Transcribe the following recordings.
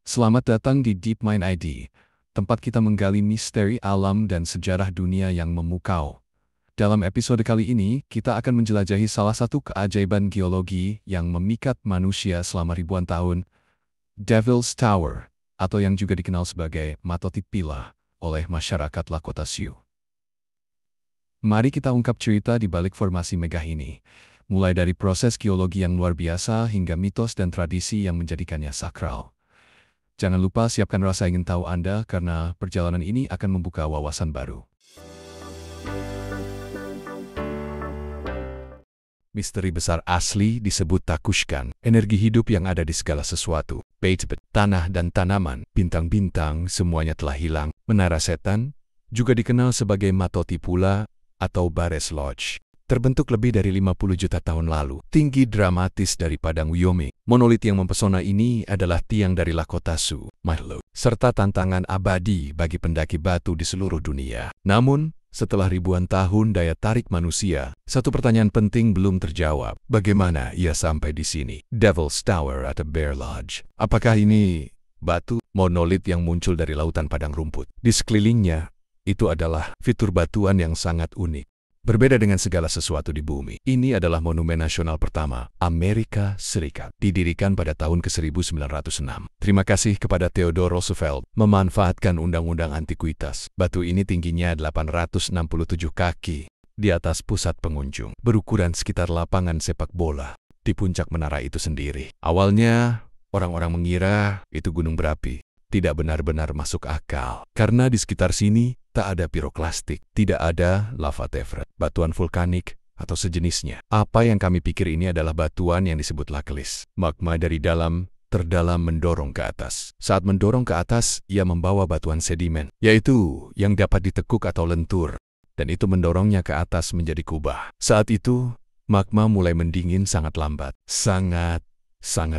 Selamat datang di Deep Mind ID, tempat kita menggali misteri alam dan sejarah dunia yang memukau. Dalam episode kali ini, kita akan menjelajahi salah satu keajaiban geologi yang memikat manusia selama ribuan tahun, Devil's Tower, atau yang juga dikenal sebagai Matoti Pila oleh masyarakat Lakota Sioux. Mari kita ungkap cerita di balik formasi megah ini, mulai dari proses geologi yang luar biasa hingga mitos dan tradisi yang menjadikannya sakral. Jangan lupa siapkan rasa ingin tahu Anda karena perjalanan ini akan membuka wawasan baru. Misteri besar asli disebut Takushkan, energi hidup yang ada di segala sesuatu. Bait, tanah dan tanaman, bintang-bintang, semuanya telah hilang. Menara setan, juga dikenal sebagai Matoti Pula atau Bares Lodge, terbentuk lebih dari 50 juta tahun lalu. Tinggi dramatis dari padang Wyoming. Monolit yang mempesona ini adalah tiang dari Lakota Sioux, Mahlo, serta tantangan abadi bagi pendaki batu di seluruh dunia. Namun, setelah ribuan tahun daya tarik manusia, satu pertanyaan penting belum terjawab. Bagaimana ia sampai di sini? Devil's Tower atau Bear Lodge. Apakah ini batu monolit yang muncul dari lautan padang rumput? Di sekelilingnya, itu adalah fitur batuan yang sangat unik. Berbeda dengan segala sesuatu di bumi, ini adalah monumen nasional pertama Amerika Serikat, didirikan pada tahun ke-1906. Terima kasih kepada Theodore Roosevelt memanfaatkan undang-undang antikuitas. Batu ini tingginya 867 kaki di atas pusat pengunjung, berukuran sekitar lapangan sepak bola di puncak menara itu sendiri. Awalnya, orang-orang mengira itu gunung berapi. Tidak benar-benar masuk akal, karena di sekitar sini tak ada piroklastik, tidak ada lava tefret, batuan vulkanik, atau sejenisnya. Apa yang kami pikir ini adalah batuan yang disebut lakelis. Magma dari dalam terdalam mendorong ke atas. Saat mendorong ke atas, ia membawa batuan sedimen, yaitu yang dapat ditekuk atau lentur, dan itu mendorongnya ke atas menjadi kubah. Saat itu, magma mulai mendingin sangat lambat. Sangat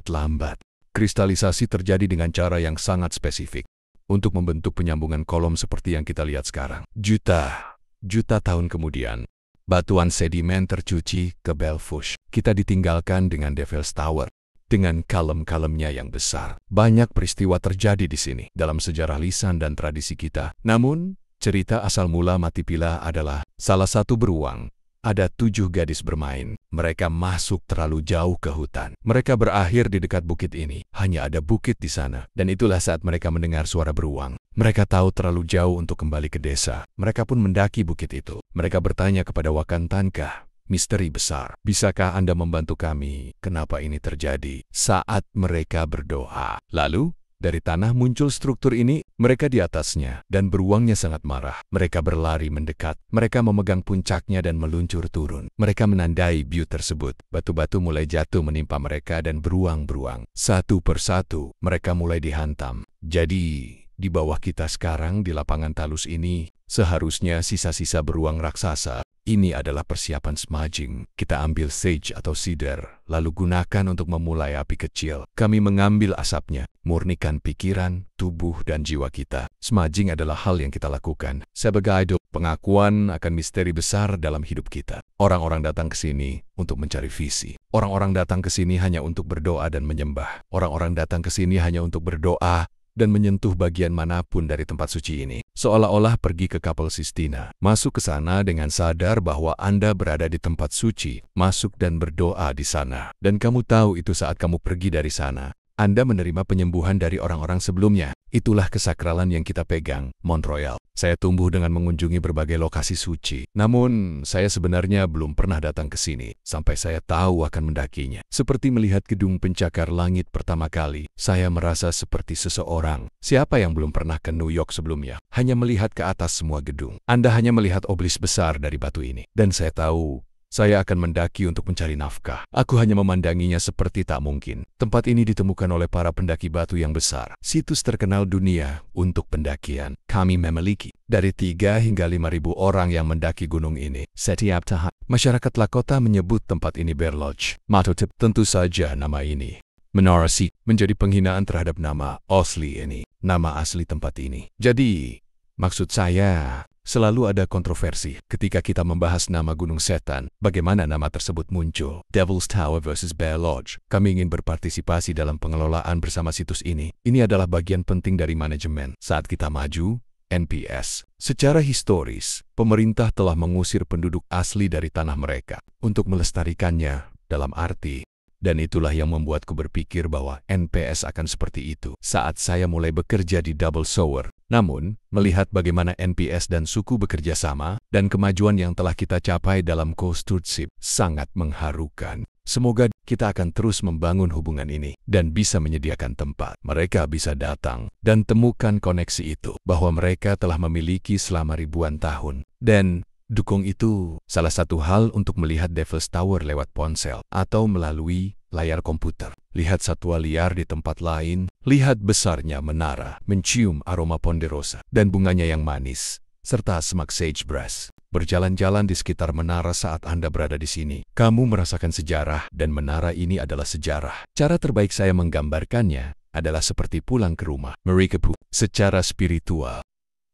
lambat. Kristalisasi terjadi dengan cara yang sangat spesifik untuk membentuk penyambungan kolom seperti yang kita lihat sekarang. Juta tahun kemudian, batuan sedimen tercuci ke Belfush. Kita ditinggalkan dengan Devil's Tower, dengan kalem-kalemnya yang besar. Banyak peristiwa terjadi di sini dalam sejarah lisan dan tradisi kita. Namun, cerita asal mula Mati Pila adalah salah satu beruang. Ada 7 gadis bermain. Mereka masuk terlalu jauh ke hutan. Mereka berakhir di dekat bukit ini. Hanya ada bukit di sana. Dan itulah saat mereka mendengar suara beruang. Mereka tahu terlalu jauh untuk kembali ke desa. Mereka pun mendaki bukit itu. Mereka bertanya kepada Wakantanka, misteri besar. Bisakah Anda membantu kami? Kenapa ini terjadi? Saat mereka berdoa. Lalu, dari tanah muncul struktur ini, mereka di atasnya, dan beruangnya sangat marah. Mereka berlari mendekat, mereka memegang puncaknya dan meluncur turun. Mereka menandai view tersebut. Batu-batu mulai jatuh menimpa mereka dan beruang-beruang. Satu persatu, mereka mulai dihantam. Jadi, di bawah kita sekarang di lapangan talus ini, seharusnya sisa-sisa beruang raksasa. Ini adalah persiapan smudging. Kita ambil sage atau cedar, lalu gunakan untuk memulai api kecil. Kami mengambil asapnya, murnikan pikiran, tubuh, dan jiwa kita. Smudging adalah hal yang kita lakukan sebagai idol, pengakuan akan misteri besar dalam hidup kita. Orang-orang datang ke sini untuk mencari visi. Orang-orang datang ke sini hanya untuk berdoa dan menyembah. Orang-orang datang ke sini hanya untuk berdoa dan menyentuh bagian manapun dari tempat suci ini. Seolah-olah pergi ke Kapel Sistina. Masuk ke sana dengan sadar bahwa Anda berada di tempat suci. Masuk dan berdoa di sana. Dan kamu tahu itu saat kamu pergi dari sana, Anda menerima penyembuhan dari orang-orang sebelumnya. Itulah kesakralan yang kita pegang, Mount Royal. Saya tumbuh dengan mengunjungi berbagai lokasi suci. Namun, saya sebenarnya belum pernah datang ke sini, sampai saya tahu akan mendakinya. Seperti melihat gedung pencakar langit pertama kali, saya merasa seperti seseorang. Siapa yang belum pernah ke New York sebelumnya? Hanya melihat ke atas semua gedung. Anda hanya melihat obelisk besar dari batu ini. Dan saya tahu, saya akan mendaki untuk mencari nafkah. Aku hanya memandanginya seperti tak mungkin. Tempat ini ditemukan oleh para pendaki batu yang besar. Situs terkenal dunia untuk pendakian. Kami memiliki dari 3 hingga 5.000 orang yang mendaki gunung ini. Setiap tahun, masyarakat Lakota menyebut tempat ini Bear Lodge. Matotip, tentu saja nama ini Menara Sioux menjadi penghinaan terhadap nama asli ini. Nama asli tempat ini. Jadi, maksud saya, Selalu ada kontroversi ketika kita membahas nama Gunung Setan, bagaimana nama tersebut muncul. Devil's Tower versus Bear Lodge. Kami ingin berpartisipasi dalam pengelolaan bersama situs ini. Ini adalah bagian penting dari manajemen. Saat kita maju, NPS. Secara historis, pemerintah telah mengusir penduduk asli dari tanah mereka untuk melestarikannya dalam arti. Dan itulah yang membuatku berpikir bahwa NPS akan seperti itu saat saya mulai bekerja di Double Sower. Namun, melihat bagaimana NPS dan suku bekerja sama dan kemajuan yang telah kita capai dalam co-stewardship sangat mengharukan. Semoga kita akan terus membangun hubungan ini dan bisa menyediakan tempat. Mereka bisa datang dan temukan koneksi itu bahwa mereka telah memiliki selama ribuan tahun. Dan dukung itu salah satu hal untuk melihat Devil's Tower lewat ponsel atau melalui layar komputer. Lihat satwa liar di tempat lain, lihat besarnya menara, mencium aroma ponderosa dan bunganya yang manis, serta semak sagebrush. Berjalan-jalan di sekitar menara saat Anda berada di sini, kamu merasakan sejarah dan menara ini adalah sejarah. Cara terbaik saya menggambarkannya adalah seperti pulang ke rumah. Mereka secara spiritual.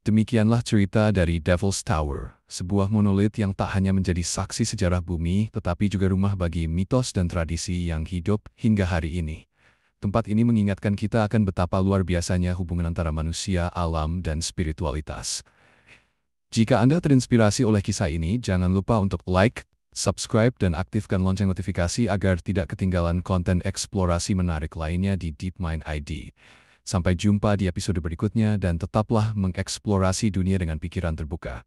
Demikianlah cerita dari Devil's Tower, sebuah monolit yang tak hanya menjadi saksi sejarah bumi, tetapi juga rumah bagi mitos dan tradisi yang hidup hingga hari ini. Tempat ini mengingatkan kita akan betapa luar biasanya hubungan antara manusia, alam, dan spiritualitas. Jika Anda terinspirasi oleh kisah ini, jangan lupa untuk like, subscribe, dan aktifkan lonceng notifikasi agar tidak ketinggalan konten eksplorasi menarik lainnya di DeepMind ID. Sampai jumpa di episode berikutnya dan tetaplah mengeksplorasi dunia dengan pikiran terbuka.